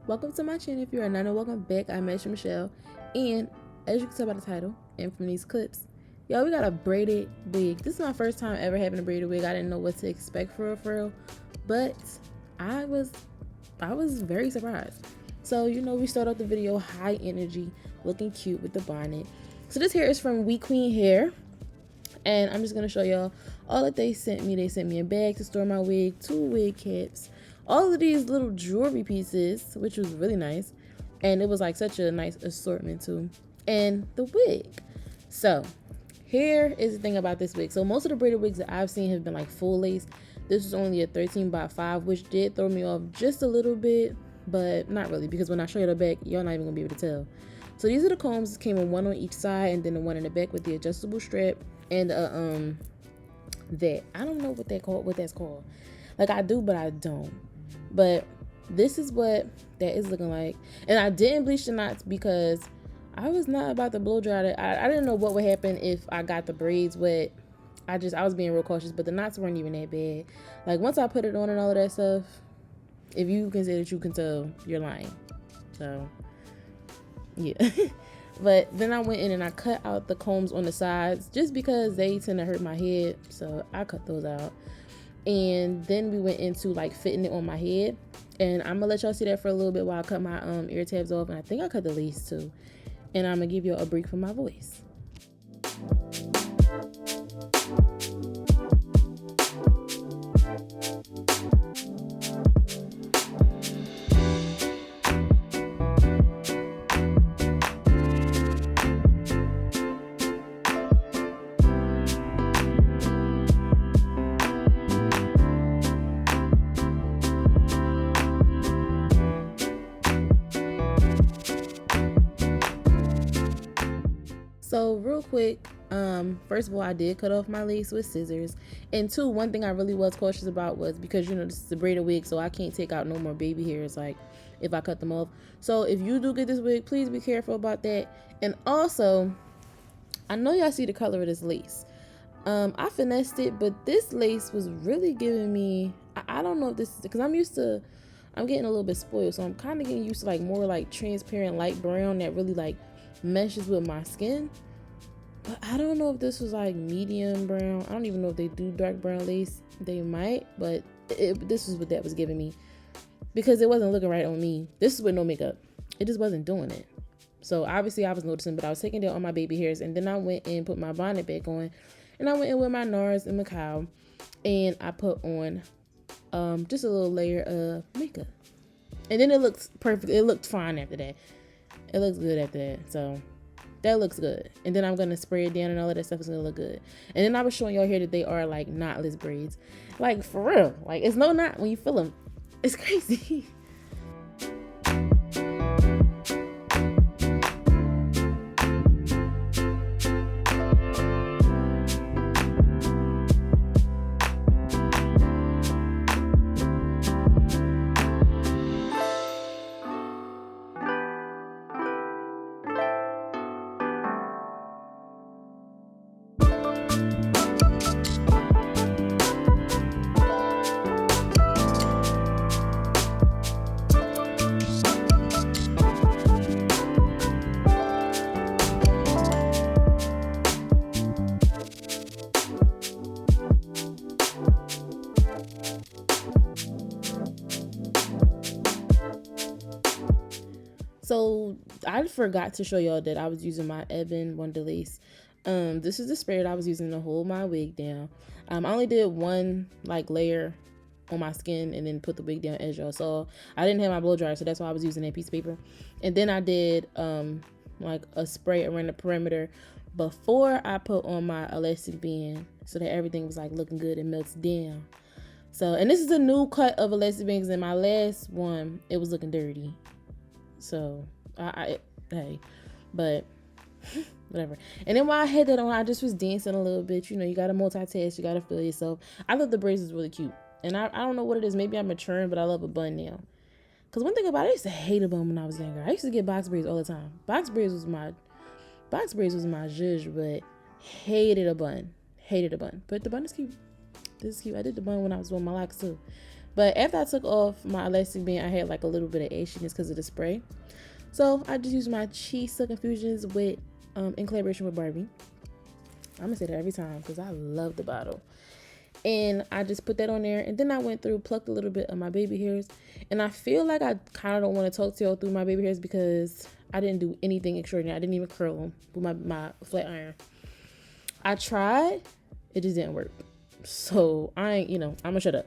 Welcome to my channel. If you are not, welcome back. I'm Michelle, and as you can tell by the title and from these clips, yo, we got a braided wig. This is my first time ever having a braided wig. I didn't know what to expect for real, but I was very surprised. So we start off the video high energy, looking cute with the bonnet. So this hair is from Wequeen hair, and I'm just gonna show y'all all that they sent me. They sent me a bag to store my wig, 2 wig caps, all of these little jewelry pieces, which was really nice, and it was like such a nice assortment too, and the wig. So here is the thing about this wig. So most of the braided wigs that I've seen have been like full lace. This was only a 13x5, which did throw me off just a little bit, but not really, because when I show you the back, y'all not even gonna be able to tell. So these are the combs. It came with one on each side and then the one in the back with the adjustable strap and that I don't know what that's called. Like I do, but I don't. But this is what that is looking like. And I didn't bleach the knots because I was not about to blow dry it. I didn't know what would happen if I got the braids wet. I was being real cautious, but the knots weren't even that bad. Like once I put it on and all of that stuff, if you can say that you can tell, you're lying. So yeah. But then I went in and I cut out the combs on the sides just because they tend to hurt my head. So I cut those out. And then we went into like fitting it on my head. And I'm gonna let y'all see that for a little bit while I cut my ear tabs off. And I think I cut the lace too. And I'm gonna give you a break from my voice. So real quick, first of all, I did cut off my lace with scissors. And two, one thing I really was cautious about was because this is a braided wig, so I can't take out no more baby hairs like if I cut them off. So if you do get this wig, please be careful about that. And also, I know y'all see the color of this lace. I finessed it, but this lace was really giving me, I don't know if this is because I'm getting a little bit spoiled, so I'm kind of getting used to like more like transparent light brown that really like meshes with my skin. But I don't know if this was like medium brown. I don't even know if they do dark brown lace. They might, but this is what that was giving me because it wasn't looking right on me. This is with no makeup. It just wasn't doing it. So obviously I was noticing, but I was taking down all my baby hairs, and then I went and put my bonnet back on, and I went in with my NARS and Macau, and I put on just a little layer of makeup, and then it looks perfect. It looked fine after that. It looks good after that. So that looks good. And then I'm going to spray it down and all of that stuff is going to look good. And then I was showing y'all here that they are like knotless braids. Like for real. Like it's no knot when you feel them. It's crazy. So I forgot to show y'all that I was using my Ebon Wonder Lace. This is the spray that I was using to hold my wig down. I only did one like layer on my skin and then put the wig down, as y'all saw. I didn't have my blow dryer, so that's why I was using that piece of paper. And then I did like a spray around the perimeter before I put on my elastic band, so that everything was like looking good and melts down. So, and this is a new cut of elastic bands. In my last one, it was looking dirty. So hey, but whatever. And then while I had that on, I just was dancing a little bit. You gotta multitask, you gotta feel yourself. I thought the braids was really cute, and I don't know what it is. Maybe I'm maturing, but I love a bun now. Cause one thing about it, I used to hate a bun when I was younger. I used to get box braids all the time. Box braids was my zhuzh, but hated a bun. But the bun is cute. This is cute. I did the bun when I was doing my locks too. But after I took off my elastic band, I had like a little bit of ashiness because of the spray. So I just used my Cheese Silk Infusions with in collaboration with Barbie. I'm gonna say that every time because I love the bottle. And I just put that on there, and then I went through, plucked a little bit of my baby hairs, and I feel like I kind of don't want to talk to y'all through my baby hairs because I didn't do anything extraordinary. I didn't even curl them with my flat iron. I tried, it just didn't work. So I ain't, I'm gonna shut up.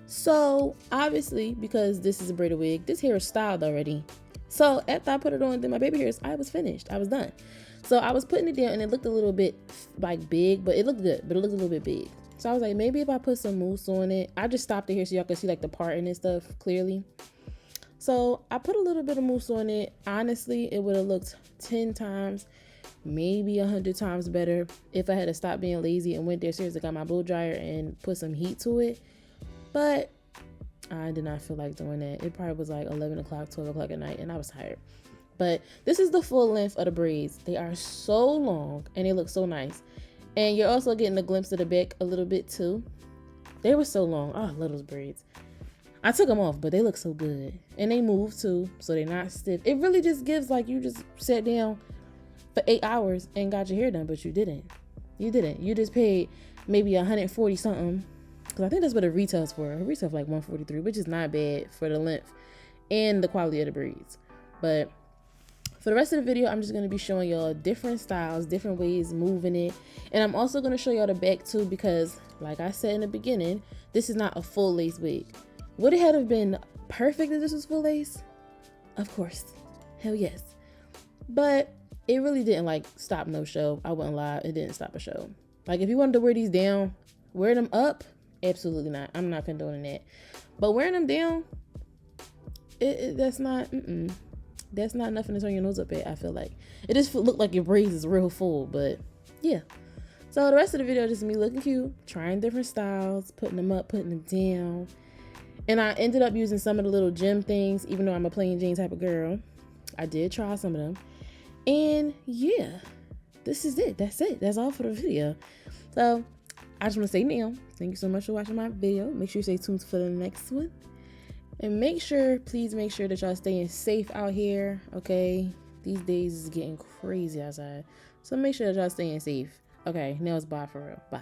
So obviously, because this is a braided wig, this hair is styled already. So after I put it on, then my baby hairs, I was finished. I was done. So I was putting it down, and it looked a little bit like big, but it looked good, but it looked a little bit big. So I was like, maybe if I put some mousse on it. I just stopped it here so y'all can see like the parting and stuff clearly. So I put a little bit of mousse on it. Honestly, it would have looked 10 times, maybe 100 times better if I had to stop being lazy and went there seriously, got my blow dryer and put some heat to it. But I did not feel like doing that. It probably was like 11 o'clock, 12 o'clock at night, and I was tired. But this is the full length of the braids. They are so long, and they look so nice. And you're also getting a glimpse of the back a little bit, too. They were so long. Oh, I love those braids. I took them off, but they look so good. And they move, too, so they're not stiff. It really just gives like you just sat down for 8 hours and got your hair done, but you didn't. You didn't. You just paid maybe 140 something. Because I think that's what it retails for. It retails for like 143, which is not bad for the length and the quality of the braids. But for the rest of the video, I'm just going to be showing y'all different styles, different ways moving it. And I'm also going to show y'all the back too, because like I said in the beginning, this is not a full lace wig. Would it have been perfect if this was full lace? Of course. Hell yes. But it really didn't like stop no show. I wouldn't lie. It didn't stop a show. Like if you wanted to wear these down, wear them up. Absolutely not. I'm not condoning that. But wearing them down, that's not nothing to turn your nose up at, I feel like. It just look like your braids is real full, but yeah. So the rest of the video is just me looking cute, trying different styles, putting them up, putting them down. And I ended up using some of the little gem things, even though I'm a plain Jane type of girl. I did try some of them. And yeah, this is it. That's it. That's all for the video. So I just want to say now, thank you so much for watching my video. Make sure you stay tuned for the next one. And please make sure that y'all staying safe out here, okay? These days is getting crazy outside. So make sure that y'all staying safe. Okay, now it's bye for real. Bye.